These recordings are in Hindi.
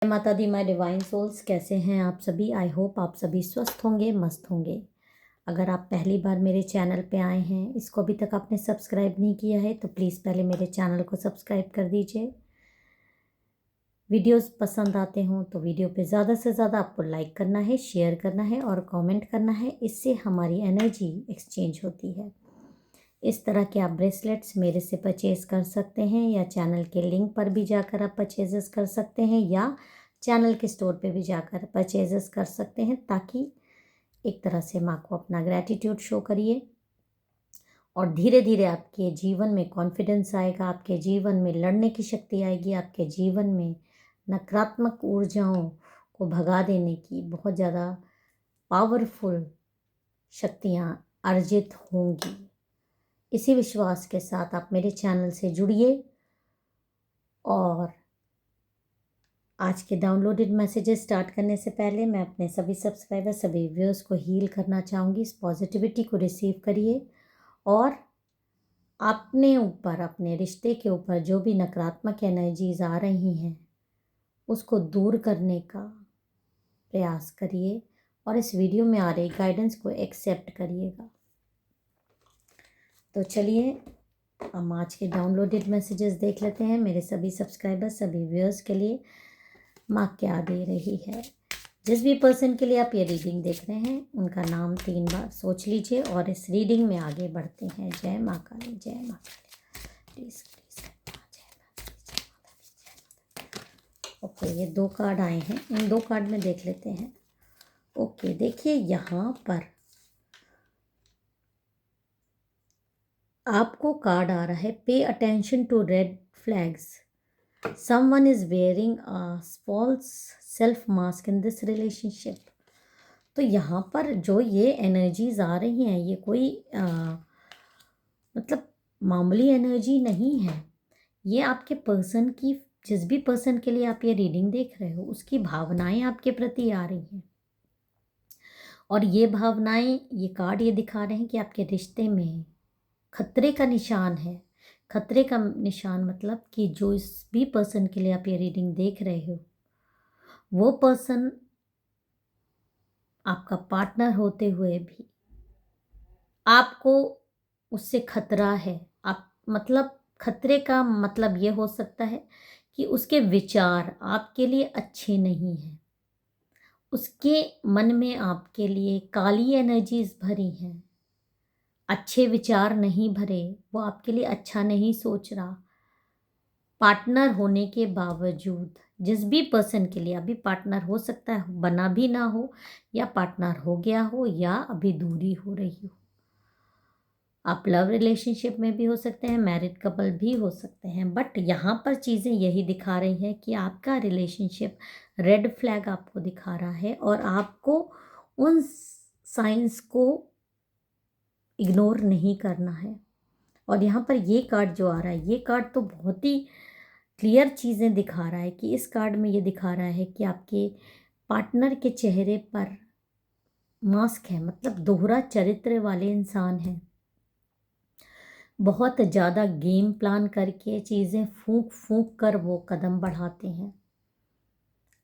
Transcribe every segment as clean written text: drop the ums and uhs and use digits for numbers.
जय माता दी माय डिवाइन सोल्स, कैसे हैं आप सभी। आई होप आप सभी स्वस्थ होंगे, मस्त होंगे। अगर आप पहली बार मेरे चैनल पे आए हैं, इसको अभी तक आपने सब्सक्राइब नहीं किया है तो प्लीज़ पहले मेरे चैनल को सब्सक्राइब कर दीजिए। वीडियोस पसंद आते हों तो वीडियो पे ज़्यादा से ज़्यादा आपको लाइक करना है, शेयर करना है और कमेंट करना है। इससे हमारी एनर्जी एक्सचेंज होती है। इस तरह के आप ब्रेसलेट्स मेरे से परचेज़ कर सकते हैं या चैनल के लिंक पर भी जाकर आप परचेजेस कर सकते हैं या चैनल के स्टोर पे भी जाकर परचेजेस कर सकते हैं, ताकि एक तरह से माँ को अपना ग्रैटिट्यूड शो करिए और धीरे धीरे आपके जीवन में कॉन्फिडेंस आएगा, आपके जीवन में लड़ने की शक्ति आएगी, आपके जीवन में नकारात्मक ऊर्जाओं को भगा देने की बहुत ज़्यादा पावरफुल शक्तियाँ अर्जित होंगी। इसी विश्वास के साथ आप मेरे चैनल से जुड़िए और आज के डाउनलोडेड मैसेजेस स्टार्ट करने से पहले मैं अपने सभी सब्सक्राइबर, सभी व्यूअर्स को हील करना चाहूँगी। इस पॉजिटिविटी को रिसीव करिए और अपने ऊपर, अपने रिश्ते के ऊपर जो भी नकारात्मक एनर्जीज आ रही हैं उसको दूर करने का प्रयास करिए और इस वीडियो में आ रही गाइडेंस को एक्सेप्ट करिएगा। तो चलिए हम आज के डाउनलोडेड मैसेजेस देख लेते हैं। मेरे सभी सब्सक्राइबर्स, सभी व्यूअर्स के लिए माँ क्या दे रही है। जिस भी पर्सन के लिए आप ये रीडिंग देख रहे हैं उनका नाम 3 बार सोच लीजिए और इस रीडिंग में आगे बढ़ते हैं। जय माँ काली, जय माँ काली, प्लीज प्लीज। जय माता दी, जय माता दी, जय माता दी। ओके, ये 2 कार्ड आए हैं, इन 2 कार्ड में देख लेते हैं। ओके, देखिए यहाँ पर आपको कार्ड आ रहा है, pay attention to red flags. Someone is wearing a false self mask in this relationship। तो यहाँ पर जो ये एनर्जीज आ रही हैं ये कोई मतलब मामूली एनर्जी नहीं है। ये आपके पर्सन की, जिस भी पर्सन के लिए आप ये रीडिंग देख रहे हो उसकी भावनाएं आपके प्रति आ रही हैं और ये भावनाएं, ये कार्ड ये दिखा रहे हैं कि आपके रिश्ते में खतरे का निशान है। खतरे का निशान मतलब कि जो इस भी पर्सन के लिए आप ये रीडिंग देख रहे हो वो पर्सन आपका पार्टनर होते हुए भी आपको उससे खतरा है। आप मतलब खतरे का मतलब ये हो सकता है कि उसके विचार आपके लिए अच्छे नहीं हैं, उसके मन में आपके लिए काली एनर्जीज भरी हैं, अच्छे विचार नहीं भरे, वो आपके लिए अच्छा नहीं सोच रहा। पार्टनर होने के बावजूद, जिस भी पर्सन के लिए अभी पार्टनर हो सकता है, बना भी ना हो या पार्टनर हो गया हो या अभी दूरी हो रही हो। आप लव रिलेशनशिप में भी हो सकते हैं, मैरिड कपल भी हो सकते हैं, बट यहाँ पर चीज़ें यही दिखा रही हैं कि आपका रिलेशनशिप रेड फ्लैग आपको दिखा रहा है और आपको उन साइंस को इग्नोर नहीं करना है। और यहाँ पर ये कार्ड जो आ रहा है, ये कार्ड तो बहुत ही क्लियर चीज़ें दिखा रहा है कि इस कार्ड में ये दिखा रहा है कि आपके पार्टनर के चेहरे पर मास्क है, मतलब दोहरा चरित्र वाले इंसान हैं। बहुत ज़्यादा गेम प्लान करके चीज़ें फूंक फूंक कर वो कदम बढ़ाते हैं।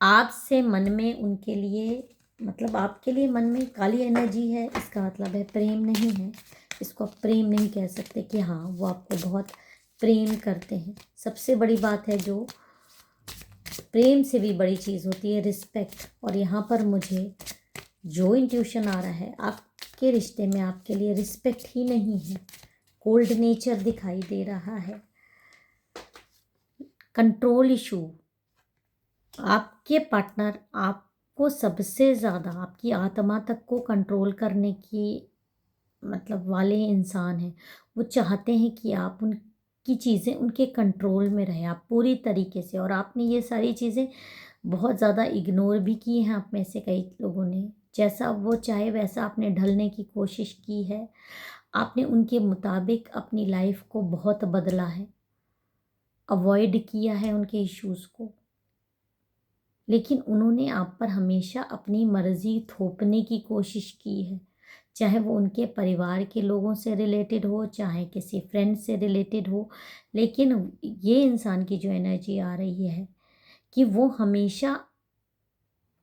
आपसे मन में उनके लिए, मतलब आपके लिए मन में काली एनर्जी है, इसका मतलब है प्रेम नहीं है। इसको आप प्रेम नहीं कह सकते कि हाँ वो आपको बहुत प्रेम करते हैं। सबसे बड़ी बात है, जो प्रेम से भी बड़ी चीज़ होती है, रिस्पेक्ट। और यहाँ पर मुझे जो इंट्यूशन आ रहा है, आपके रिश्ते में आपके लिए रिस्पेक्ट ही नहीं है, कोल्ड नेचर दिखाई दे रहा है, कंट्रोल इशू। आपके पार्टनर आपको सबसे ज़्यादा आपकी आत्मा तक को कंट्रोल करने की मतलब वाले इंसान हैं। वो चाहते हैं कि आप उनकी चीज़ें उनके कंट्रोल में रहे, आप पूरी तरीके से। और आपने ये सारी चीज़ें बहुत ज़्यादा इग्नोर भी की हैं। आप में से कई लोगों ने, जैसा वो चाहे वैसा आपने ढलने की कोशिश की है। आपने उनके मुताबिक अपनी लाइफ को बहुत बदला है, अवॉइड किया है उनके इश्यूज़ को, लेकिन उन्होंने आप पर हमेशा अपनी मर्ज़ी थोपने की कोशिश की है। चाहे वो उनके परिवार के लोगों से रिलेटेड हो, चाहे किसी फ्रेंड से रिलेटेड हो। लेकिन ये इंसान की जो एनर्जी आ रही है कि वो हमेशा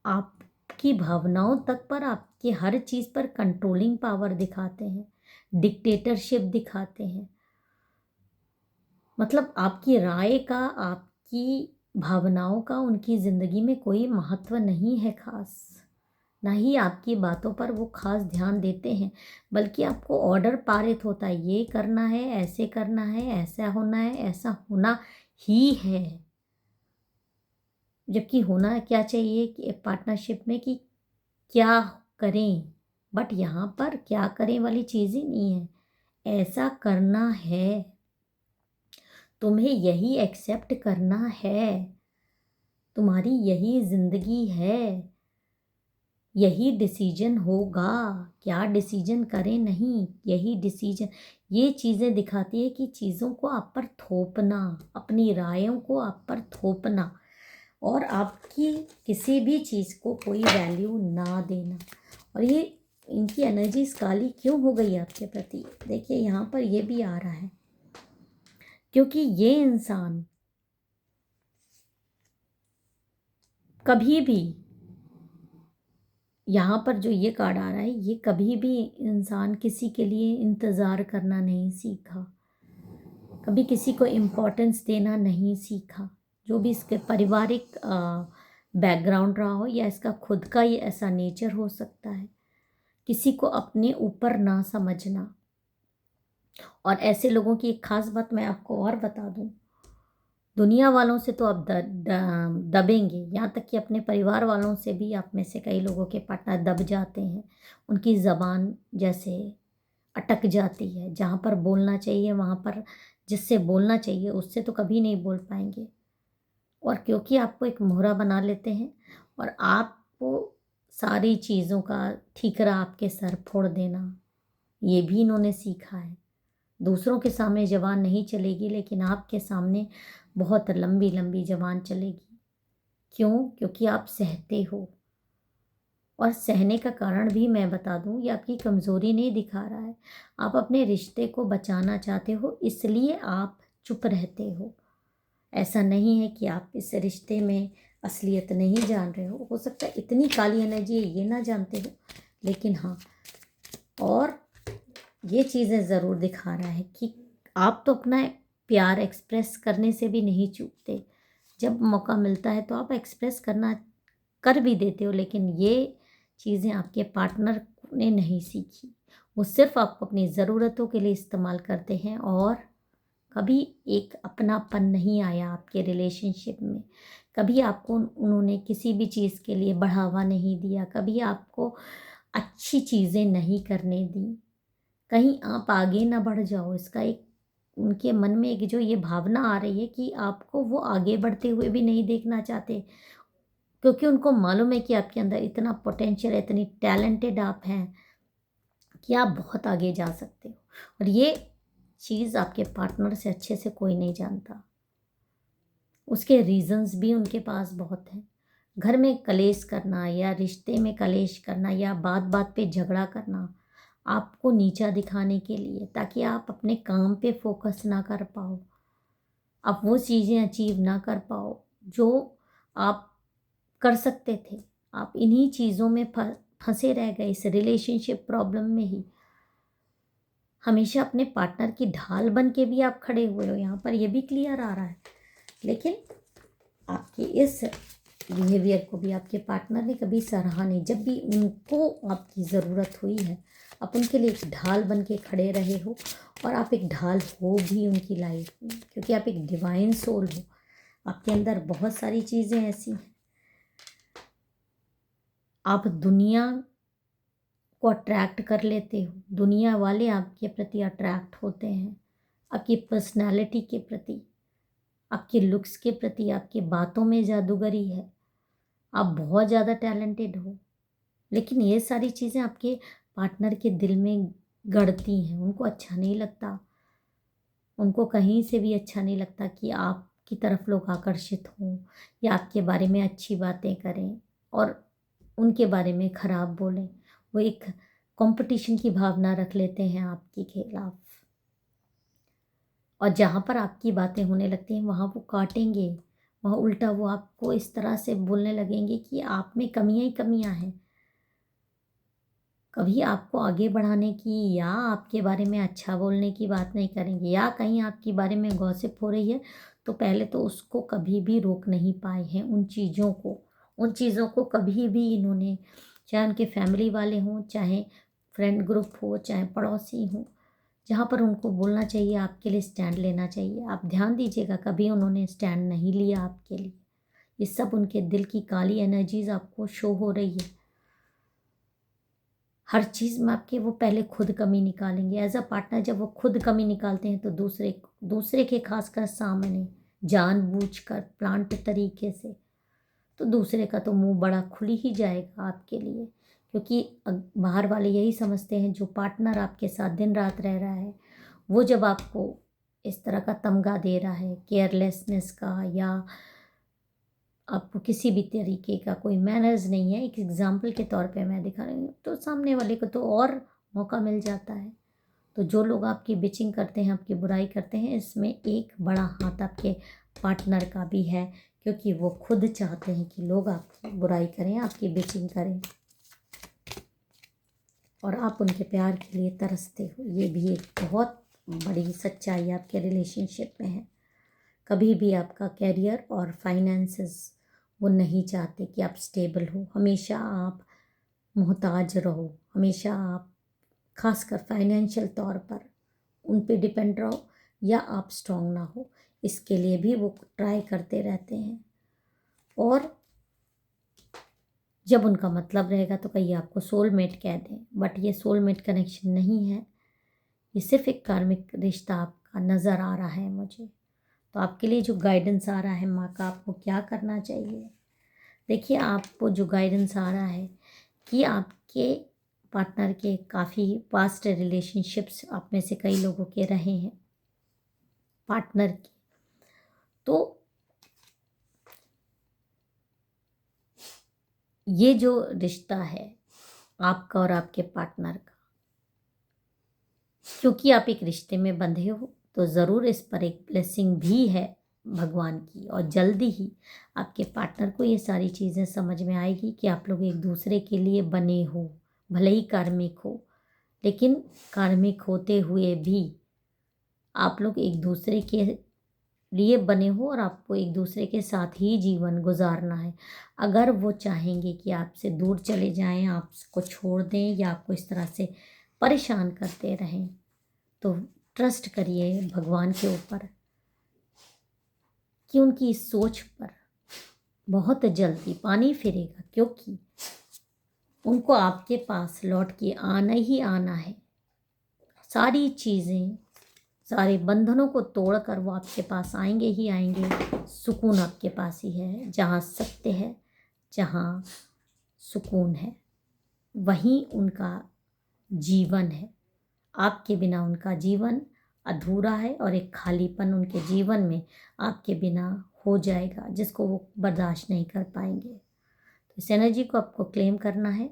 आपकी भावनाओं तक पर, आपके हर चीज़ पर कंट्रोलिंग पावर दिखाते हैं, डिक्टेटरशिप दिखाते हैं। मतलब आपकी राय का, आपकी भावनाओं का उनकी ज़िंदगी में कोई महत्व नहीं है खास। ना ही आपकी बातों पर वो खास ध्यान देते हैं, बल्कि आपको ऑर्डर पारित होता है, ये करना है, ऐसे करना है, ऐसा होना है, ऐसा होना ही है। जबकि होना क्या चाहिए कि पार्टनरशिप में कि क्या करें, बट यहाँ पर क्या करें वाली चीज़ ही नहीं है। ऐसा करना है, तुम्हें यही एक्सेप्ट करना है, तुम्हारी यही ज़िंदगी है, यही डिसीजन होगा। क्या डिसीजन करें, नहीं, यही डिसीजन। ये चीज़ें दिखाती है कि चीज़ों को आप पर थोपना, अपनी रायों को आप पर थोपना, और आपकी किसी भी चीज़ को कोई वैल्यू ना देना। और ये इनकी एनर्जीज काली क्यों हो गई आपके प्रति, देखिए यहाँ पर ये भी आ रहा है, क्योंकि ये इंसान कभी भी, यहाँ पर जो ये कार्ड आ रहा है, ये कभी भी इंसान किसी के लिए इंतज़ार करना नहीं सीखा, कभी किसी को इम्पोर्टेंस देना नहीं सीखा। जो भी इसके पारिवारिक बैकग्राउंड रहा हो, या इसका खुद का ये ऐसा नेचर हो सकता है, किसी को अपने ऊपर ना समझना। और ऐसे लोगों की एक खास बात मैं आपको और बता दूं, दुनिया वालों से तो आप दबेंगे, यहाँ तक कि अपने परिवार वालों से भी आप में से कई लोगों के पार्टनर दब जाते हैं। उनकी ज़बान जैसे अटक जाती है, जहाँ पर बोलना चाहिए वहाँ पर, जिससे बोलना चाहिए उससे तो कभी नहीं बोल पाएंगे। और क्योंकि आपको एक मोहरा बना लेते हैं, और आपको सारी चीज़ों का ठीकरा आपके सर फोड़ देना, ये भी इन्होंने सीखा है। दूसरों के सामने जबान नहीं चलेगी, लेकिन आपके सामने बहुत लंबी लंबी जबान चलेगी। क्यों? क्योंकि आप सहते हो। और सहने का कारण भी मैं बता दूं, ये आपकी कमज़ोरी नहीं दिखा रहा है। आप अपने रिश्ते को बचाना चाहते हो, इसलिए आप चुप रहते हो। ऐसा नहीं है कि आप इस रिश्ते में असलियत नहीं जान रहे हो सकता है इतनी काली एनर्जी है ये ना जानते हो, लेकिन हाँ, और ये चीज़ें ज़रूर दिखा रहा है कि आप तो अपना प्यार एक्सप्रेस करने से भी नहीं चूकते। जब मौका मिलता है तो आप एक्सप्रेस करना कर भी देते हो, लेकिन ये चीज़ें आपके पार्टनर ने नहीं सीखी। वो सिर्फ आपको अपनी ज़रूरतों के लिए इस्तेमाल करते हैं, और कभी एक अपनापन नहीं आया आपके रिलेशनशिप में। कभी आपको उन्होंने किसी भी चीज़ के लिए बढ़ावा नहीं दिया, कभी आपको अच्छी चीज़ें नहीं करने दी। कहीं आप आगे ना बढ़ जाओ, इसका एक उनके मन में एक जो ये भावना आ रही है कि आपको वो आगे बढ़ते हुए भी नहीं देखना चाहते, क्योंकि उनको मालूम है कि आपके अंदर इतना पोटेंशियल है, इतनी टैलेंटेड आप हैं कि आप बहुत आगे जा सकते हो। और ये चीज़ आपके पार्टनर से अच्छे से कोई नहीं जानता। उसके रीजंस भी उनके पास बहुत हैं। घर में कलेश करना, या रिश्ते में कलेश करना, या बात बात पे झगड़ा करना, आपको नीचा दिखाने के लिए, ताकि आप अपने काम पे फोकस ना कर पाओ, आप वो चीज़ें अचीव ना कर पाओ जो आप कर सकते थे। आप इन्हीं चीज़ों में फंसे रह गए, इस रिलेशनशिप प्रॉब्लम में ही। हमेशा अपने पार्टनर की ढाल बन के भी आप खड़े हुए हो, यहाँ पर ये भी क्लियर आ रहा है। लेकिन आपके इस बिहेवियर को भी आपके पार्टनर ने कभी सराहा नहीं। जब भी उनको आपकी ज़रूरत हुई है, आप उनके लिए एक ढाल बन के खड़े रहे हो, और आप एक ढाल हो भी उनकी लाइफ में, क्योंकि आप एक डिवाइन सोल हो। आपके अंदर बहुत सारी चीज़ें ऐसी हैं, आप दुनिया को अट्रैक्ट कर लेते हो, दुनिया वाले आपके प्रति अट्रैक्ट होते हैं, आपकी पर्सनालिटी के प्रति, आपके लुक्स के प्रति। आपकी बातों में जादूगरी है, आप बहुत ज़्यादा टैलेंटेड हो। लेकिन ये सारी चीज़ें आपके पार्टनर के दिल में गड़ती हैं, उनको अच्छा नहीं लगता। उनको कहीं से भी अच्छा नहीं लगता कि आपकी तरफ लोग आकर्षित हों, या आपके बारे में अच्छी बातें करें और उनके बारे में ख़राब बोलें। वो एक कंपटीशन की भावना रख लेते हैं आपके खिलाफ, और जहाँ पर आपकी बातें होने लगती हैं वहाँ वो काटेंगे, वहाँ उल्टा वो आपको इस तरह से बोलने लगेंगे कि आप में कमियां ही कमियां हैं। कभी आपको आगे बढ़ाने की या आपके बारे में अच्छा बोलने की बात नहीं करेंगे, या कहीं आपके बारे में गॉसिप हो रही है तो पहले तो उसको कभी भी रोक नहीं पाए हैं। उन चीज़ों को कभी भी इन्होंने, चाहे उनके फैमिली वाले हों, चाहे फ्रेंड ग्रुप हो, चाहे पड़ोसी हों, जहाँ पर उनको बोलना चाहिए, आपके लिए स्टैंड लेना चाहिए, आप ध्यान दीजिएगा कभी उन्होंने स्टैंड नहीं लिया आपके लिए। ये सब उनके दिल की काली एनर्जीज आपको शो हो रही है। हर चीज़ में आपके वो पहले खुद कमी निकालेंगे। एज अ पार्टनर जब वो खुद कमी निकालते हैं तो दूसरे के खासकर सामने जानबूझकर प्लांट तरीके से, तो दूसरे का तो मुंह बड़ा खुल ही जाएगा आपके लिए। क्योंकि बाहर वाले यही समझते हैं, जो पार्टनर आपके साथ दिन रात रह रहा है वो जब आपको इस तरह का तमगा दे रहा है केयरलेसनेस का, या आपको किसी भी तरीके का कोई मैनर्स नहीं है, एक एग्जाम्पल के तौर पे मैं दिखा रही हूँ, तो सामने वाले को तो और मौका मिल जाता है। तो जो लोग आपकी बिचिंग करते हैं, आपकी बुराई करते हैं, इसमें एक बड़ा हाथ आपके पार्टनर का भी है, क्योंकि वो खुद चाहते हैं कि लोग आपकी बुराई करें, आपकी बिचिंग करें, और आप उनके प्यार के लिए तरसते हो। ये भी एक बहुत बड़ी सच्चाई आपके रिलेशनशिप में है। कभी भी आपका कैरियर और फाइनेंसेस वो नहीं चाहते कि आप स्टेबल हो, हमेशा आप मोहताज रहो, हमेशा आप खासकर फाइनेंशियल तौर पर उन पे डिपेंड रहो, या आप स्ट्रांग ना हो। इसके लिए भी वो ट्राई करते रहते हैं। और जब उनका मतलब रहेगा तो कहीं आपको सोलमेट कह दें, बट ये सोलमेट कनेक्शन नहीं है, ये सिर्फ एक कार्मिक रिश्ता आपका नज़र आ रहा है मुझे। तो आपके लिए जो गाइडेंस आ रहा है माँ का, आपको क्या करना चाहिए? देखिए, आपको जो गाइडेंस आ रहा है कि आपके पार्टनर के काफ़ी पास्ट रिलेशनशिप्स आप में से कई लोगों के रहे हैं पार्टनर के, तो ये जो रिश्ता है आपका और आपके पार्टनर का, क्योंकि आप एक रिश्ते में बंधे हो तो ज़रूर इस पर एक ब्लेसिंग भी है भगवान की, और जल्दी ही आपके पार्टनर को ये सारी चीज़ें समझ में आएगी कि आप लोग एक दूसरे के लिए बने हो। भले ही कार्मिक हो, लेकिन कार्मिक होते हुए भी आप लोग एक दूसरे के लिए बने हो, और आपको एक दूसरे के साथ ही जीवन गुजारना है। अगर वो चाहेंगे कि आपसे दूर चले जाएं, आपको छोड़ दें, या आपको इस तरह से परेशान करते रहें, तो ट्रस्ट करिए भगवान के ऊपर कि उनकी इस सोच पर बहुत जल्दी पानी फिरेगा, क्योंकि उनको आपके पास लौट के आना ही आना है। सारी चीज़ें, सारे बंधनों को तोड़कर वो आपके पास आएंगे ही आएंगे। सुकून आपके पास ही है। जहाँ सत्य है, जहाँ सुकून है, वहीं उनका जीवन है। आपके बिना उनका जीवन अधूरा है, और एक खालीपन उनके जीवन में आपके बिना हो जाएगा, जिसको वो बर्दाश्त नहीं कर पाएंगे। तो इस एनर्जी को आपको क्लेम करना है।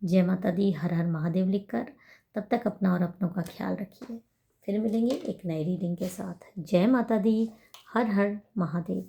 जय माता दी, हर हर महादेव लिखकर। तब तक अपना और अपनों का ख्याल रखिए। फिर मिलेंगे एक नई रीडिंग के साथ। जय माता दी, हर हर महादेव।